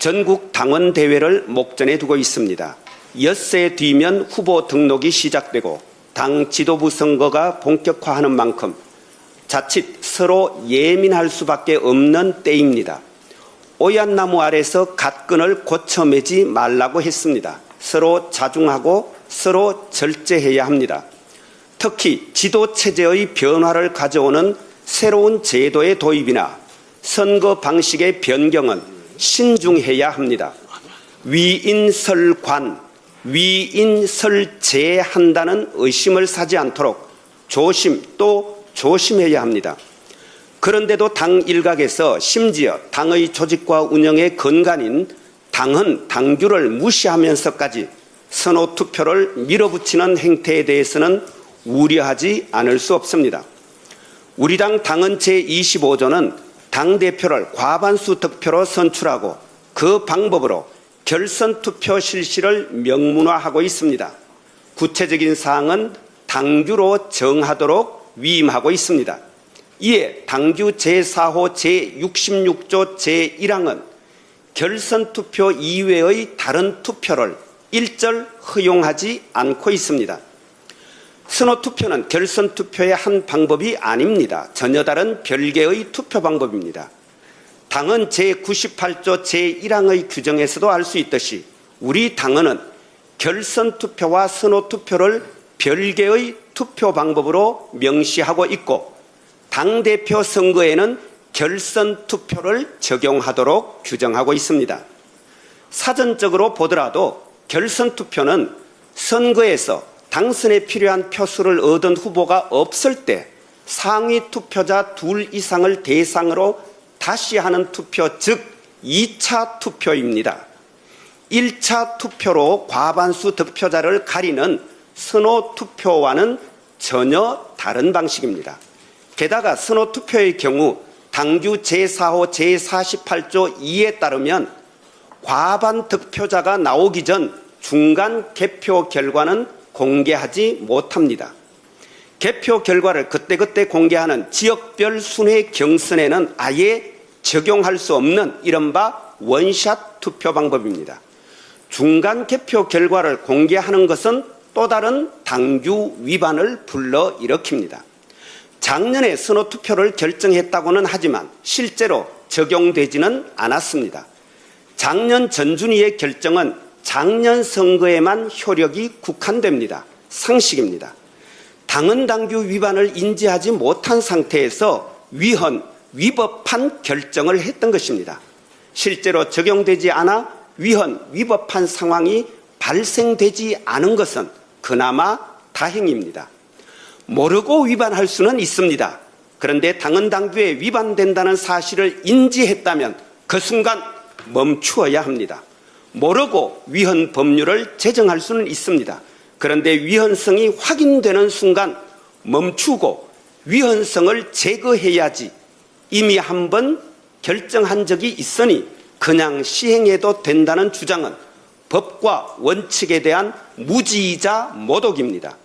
전국 당원 대회를 목전에 두고 있습니다. 엿새 뒤면 후보 등록이 시작되고 당 지도부 선거가 본격화하는 만큼 자칫 서로 예민할 수밖에 없는 때입니다. 오얏나무 아래서 갓끈을 고쳐 매지 말라고 했습니다. 서로 자중하고 서로 절제해야 합니다. 특히 지도체제의 변화를 가져오는 새로운 제도의 도입이나 선거 방식의 변경은 신중해야 합니다. 위인설관, 위인설제한다는 의심을 사지 않도록 조심 또 조심해야 합니다. 그런데도 당 일각에서 심지어 당의 조직과 운영의 근간인 당헌, 당규를 무시하면서까지 선호투표를 밀어붙이는 행태에 대해서는 우려하지 않을 수 없습니다. 우리 당 당헌 제25조는 당대표를 과반수 득표로 선출하고 그 방법으로 결선투표 실시를 명문화하고 있습니다. 구체적인 사항은 당규로 정하도록 위임하고 있습니다. 이에 당규 제4호 제66조 제1항은 결선투표 이외의 다른 투표를 일절 허용하지 않고 있습니다. 선호투표는 결선투표의 한 방법이 아닙니다. 전혀 다른 별개의 투표 방법입니다. 당헌 제98조 제1항의 규정에서도 알 수 있듯이 우리 당헌은 결선투표와 선호투표를 별개의 투표 방법으로 명시하고 있고 당대표 선거에는 결선투표를 적용하도록 규정하고 있습니다. 사전적으로 보더라도 결선투표는 선거에서 당선에 필요한 표수를 얻은 후보가 없을 때 상위 투표자 2 이상을 대상으로 다시 하는 투표, 즉 2차 투표입니다. 1차 투표로 과반수 득표자를 가리는 선호투표와는 전혀 다른 방식입니다. 게다가 선호투표의 경우 당규 제4호 제48조 2에 따르면 과반 득표자가 나오기 전 중간 개표 결과는 공개하지 못합니다. 개표 결과를 그때그때 공개하는 지역별 순회 경선에는 아예 적용할 수 없는 이른바 원샷 투표 방법입니다. 중간 개표 결과를 공개하는 것은 또 다른 당규 위반을 불러일으킵니다. 작년에 선호투표를 결정했다고는 하지만 실제로 적용되지는 않았습니다. 작년 전준위의 결정은 작년 선거에만 효력이 국한됩니다. 상식입니다. 당헌 당규 위반을 인지하지 못한 상태에서 위법한 결정을 했던 것입니다. 실제로 적용되지 않아 위법한 상황이 발생되지 않은 것은 그나마 다행입니다. 모르고 위반할 수는 있습니다. 그런데 당헌 당규에 위반된다는 사실을 인지했다면 그 순간 멈추어야 합니다. 모르고 위헌 법률을 제정할 수는 있습니다. 그런데 위헌성이 확인되는 순간 멈추고 위헌성을 제거해야지. 이미 한번 결정한 적이 있으니 그냥 시행해도 된다는 주장은 법과 원칙에 대한 무지이자 모독입니다.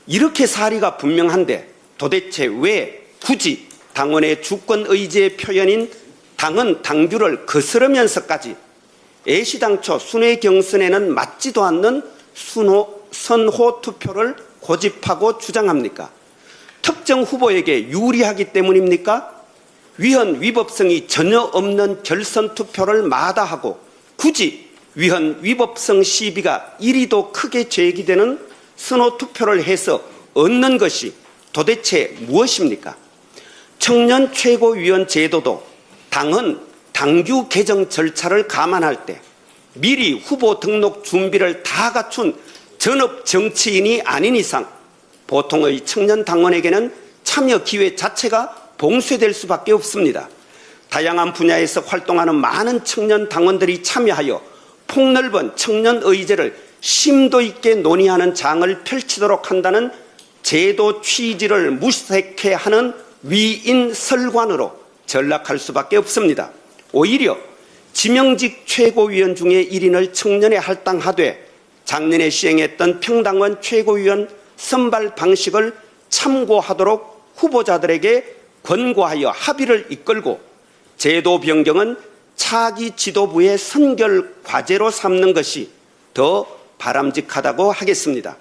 이렇게 사리가 분명한데 도대체 왜 굳이 당원의 주권의지의 표현인 당헌 당규를 거스르면서까지 애시당초 순회 경선에는 맞지도 않는 선호 투표를 고집하고 주장합니까? 특정 후보에게 유리하기 때문입니까? 위헌 위법성이 전혀 없는 결선 투표를 마다하고 굳이 위헌 위법성 시비가 이리도 크게 제기되는 선호 투표를 해서 얻는 것이 도대체 무엇입니까? 청년 최고위원 제도도 당헌 당규 개정 절차를 감안할 때 미리 후보 등록 준비를 다 갖춘 전업 정치인이 아닌 이상 보통의 청년 당원에게는 참여 기회 자체가 봉쇄될 수밖에 없습니다. 다양한 분야에서 활동하는 많은 청년 당원들이 참여하여 폭넓은 청년 의제를 심도 있게 논의하는 장을 펼치도록 한다는 제도 취지를 무색해하는 위인설관으로 전락할 수밖에 없습니다. 오히려 지명직 최고위원 중에 1인을 청년에 할당하되 작년에 시행했던 평당원 최고위원 선발 방식을 참고하도록 후보자들에게 권고하여 합의를 이끌고 제도 변경은 차기 지도부의 선결 과제로 삼는 것이 더 바람직하다고 하겠습니다.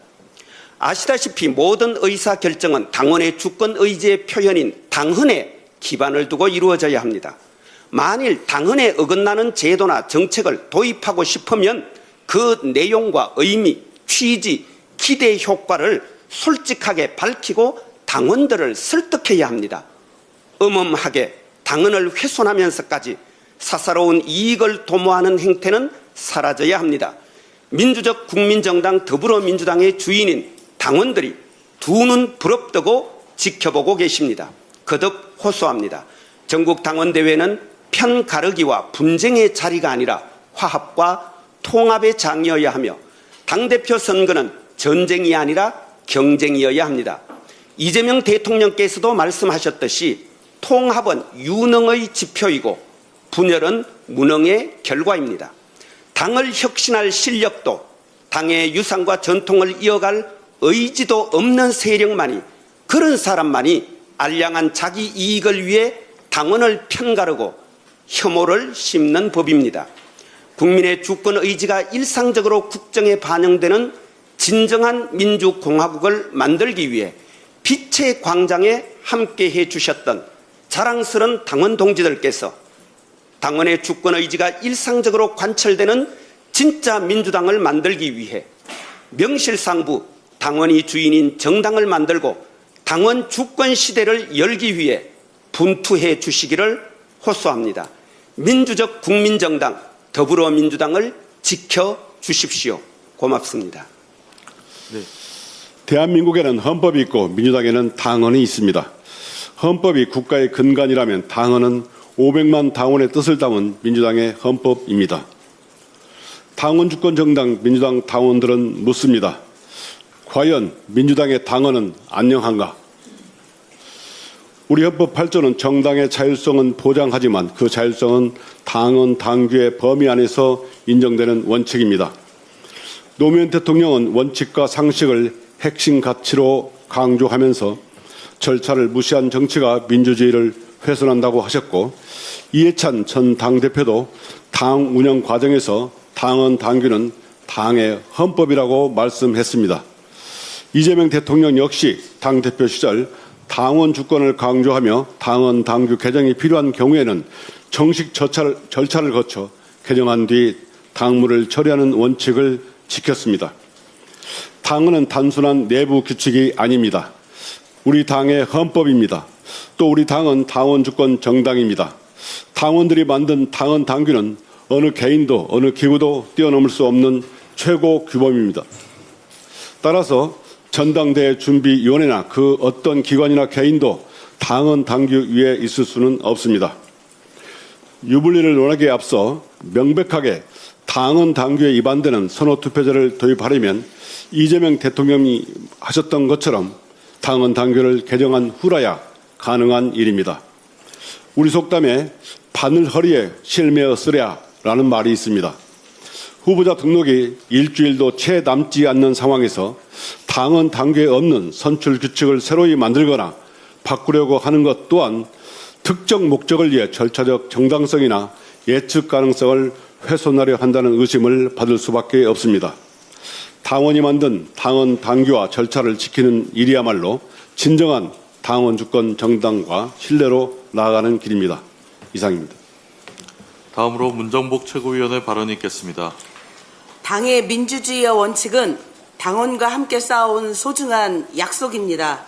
아시다시피 모든 의사결정은 당원의 주권 의지의 표현인 당헌에 기반을 두고 이루어져야 합니다. 만일 당헌에 어긋나는 제도나 정책을 도입하고 싶으면 그 내용과 의미, 취지, 기대 효과를 솔직하게 밝히고 당원들을 설득해야 합니다. 엄엄하게 당헌을 훼손하면서까지 사사로운 이익을 도모하는 행태는 사라져야 합니다. 민주적 국민정당 더불어민주당의 주인인 당원들이 두 눈 부릅뜨고 지켜보고 계십니다. 거듭 호소합니다. 전국 당원대회는 편 가르기와 분쟁의 자리가 아니라 화합과 통합의 장이어야 하며 당대표 선거는 전쟁이 아니라 경쟁이어야 합니다. 이재명 대통령께서도 말씀하셨듯이 통합은 유능의 지표이고 분열은 무능의 결과입니다. 당을 혁신할 실력도 당의 유산과 전통을 이어갈 의지도 없는 세력만이, 그런 사람만이 알량한 자기 이익을 위해 당원을 편가르고 혐오를 심는 법입니다. 국민의 주권 의지가 일상적으로 국정에 반영되는 진정한 민주공화국을 만들기 위해 빛의 광장에 함께해 주셨던 자랑스러운 당원 동지들께서 당원의 주권 의지가 일상적으로 관철되는 진짜 민주당을 만들기 위해 명실상부 당원이 주인인 정당을 만들고 당원 주권 시대를 열기 위해 분투해 주시기를 호소합니다. 민주적 국민정당 더불어민주당을 지켜주십시오. 고맙습니다. 네. 대한민국에는 헌법이 있고 민주당에는 당헌이 있습니다. 헌법이 국가의 근간이라면 당헌은 500만 당원의 뜻을 담은 민주당의 헌법입니다. 당원 주권 정당 민주당 당원들은 묻습니다. 과연 민주당의 당헌은 안녕한가? 우리 헌법 8조는 정당의 자율성은 보장하지만 그 자율성은 당헌 당규의 범위 안에서 인정되는 원칙입니다. 노무현 대통령은 원칙과 상식을 핵심 가치로 강조하면서 절차를 무시한 정치가 민주주의를 훼손한다고 하셨고, 이해찬 전 당대표도 당 운영 과정에서 당헌 당규는 당의 헌법이라고 말씀했습니다. 이재명 대통령 역시 당대표 시절 당원 주권을 강조하며 당헌 당규 개정이 필요한 경우에는 정식 절차를 거쳐 개정한 뒤 당무를 처리하는 원칙을 지켰습니다. 당헌은 단순한 내부 규칙이 아닙니다. 우리 당의 헌법입니다. 또 우리 당은 당원 주권 정당입니다. 당원들이 만든 당헌 당규는 어느 개인도 어느 기구도 뛰어넘을 수 없는 최고 규범입니다. 따라서 전당대회 준비위원회나 그 어떤 기관이나 개인도 당헌 당규 위에 있을 수는 없습니다. 유불리를 논하기에 앞서 명백하게 당헌 당규에 위반되는 선호투표제를 도입하려면 이재명 대통령이 하셨던 것처럼 당헌 당규를 개정한 후라야 가능한 일입니다. 우리 속담에 바늘 허리에 실매어 쓰랴라는 말이 있습니다. 후보자 등록이 일주일도 채 남지 않는 상황에서 당헌 당규에 없는 선출 규칙을 새로이 만들거나 바꾸려고 하는 것 또한 특정 목적을 위해 절차적 정당성이나 예측 가능성을 훼손하려 한다는 의심을 받을 수밖에 없습니다. 당원이 만든 당헌 당규와 절차를 지키는 일이야말로 진정한 당원 주권 정당과 신뢰로 나아가는 길입니다. 이상입니다. 다음으로 문정복 최고위원의 발언이 있겠습니다. 당의 민주주의의 원칙은 당원과 함께 쌓아온 소중한 약속입니다.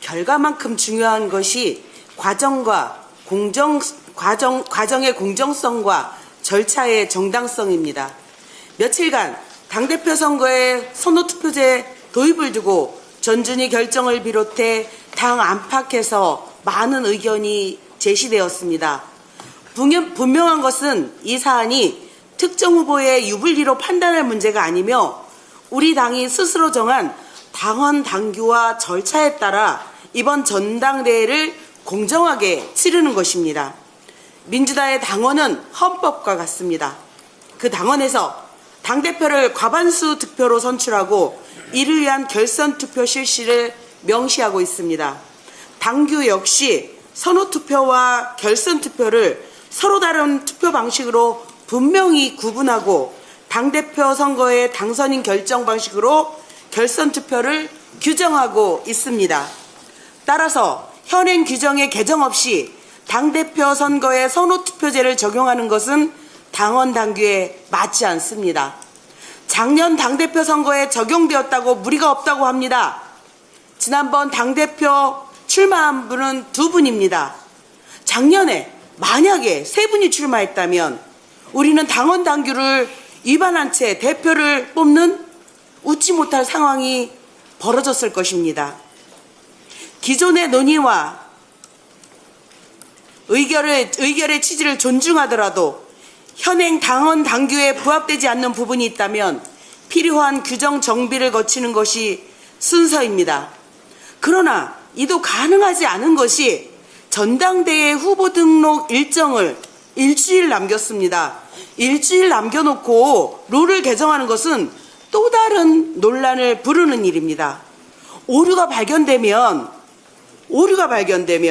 결과만큼 중요한 것이 과정의 공정성과 절차의 정당성입니다. 며칠간 당대표 선거에 선호투표제 도입을 두고 전준희 결정을 비롯해 당 안팎에서 많은 의견이 제시되었습니다. 분명한 것은 이 사안이 특정 후보의 유불리로 판단할 문제가 아니며 우리 당이 스스로 정한 당헌 당규와 절차에 따라 이번 전당대회를 공정하게 치르는 것입니다. 민주당의 당헌은 헌법과 같습니다. 그 당헌에서 당대표를 과반수 득표로 선출하고 이를 위한 결선 투표 실시를 명시하고 있습니다. 당규 역시 선호투표와 결선 투표를 서로 다른 투표 방식으로 분명히 구분하고 당대표 선거의 당선인 결정 방식으로 결선 투표를 규정하고 있습니다. 따라서 현행 규정의 개정 없이 당대표 선거에 선호투표제를 적용하는 것은 당원 당규에 맞지 않습니다. 작년 당대표 선거에 적용되었다고 무리가 없다고 합니다. 지난번 당대표 출마한 분은 2분입니다. 작년에 만약에 3분이 출마했다면 우리는 당원 당규를 위반한 채 대표를 뽑는 웃지 못할 상황이 벌어졌을 것입니다. 기존의 논의와 의결의 취지를 존중하더라도 현행 당원 당규에 부합되지 않는 부분이 있다면 필요한 규정 정비를 거치는 것이 순서입니다. 그러나 이도 가능하지 않은 것이 전당대회 후보 등록 일정을 일주일 남겼습니다. 일주일 남겨놓고 룰을 개정하는 것은 또 다른 논란을 부르는 일입니다. 오류가 발견되면 오류가 발견된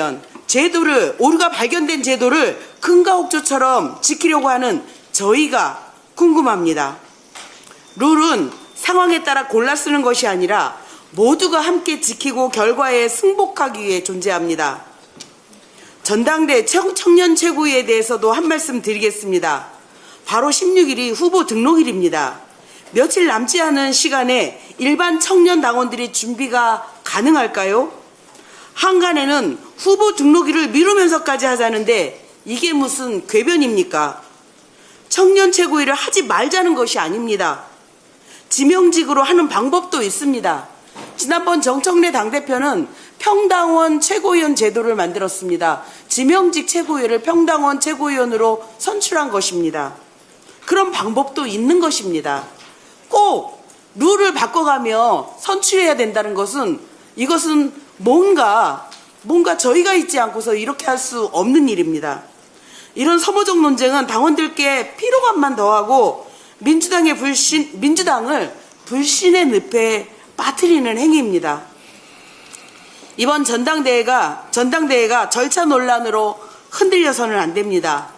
제도를 금가옥조처럼 지키려고 하는 저희가 궁금합니다. 룰은 상황에 따라 골라 쓰는 것이 아니라 모두가 함께 지키고 결과에 승복하기 위해 존재합니다. 전당대 청년 최고위에 대해서도 한 말씀 드리겠습니다. 바로 16일이 후보 등록일입니다. 며칠 남지 않은 시간에 일반 청년 당원들이 준비가 가능할까요? 한간에는 후보 등록일을 미루면서까지 하자는데 이게 무슨 궤변입니까? 청년 최고위를 하지 말자는 것이 아닙니다. 지명직으로 하는 방법도 있습니다. 지난번 정청래 당대표는 평당원 최고위원 제도를 만들었습니다. 지명직 최고위를 평당원 최고위원으로 선출한 것입니다. 그런 방법도 있는 것입니다. 꼭 룰을 바꿔가며 선출해야 된다는 것은 이것은 뭔가 저희가 있지 않고서 이렇게 할 수 없는 일입니다. 이런 소모적 논쟁은 당원들께 피로감만 더하고 민주당을 불신의 늪에 빠뜨리는 행위입니다. 이번 전당대회가 절차 논란으로 흔들려서는 안 됩니다.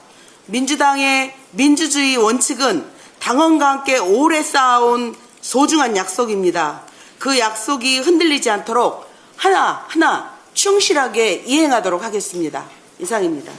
민주당의 민주주의 원칙은 당원과 함께 오래 쌓아온 소중한 약속입니다. 그 약속이 흔들리지 않도록 하나하나 충실하게 이행하도록 하겠습니다. 이상입니다.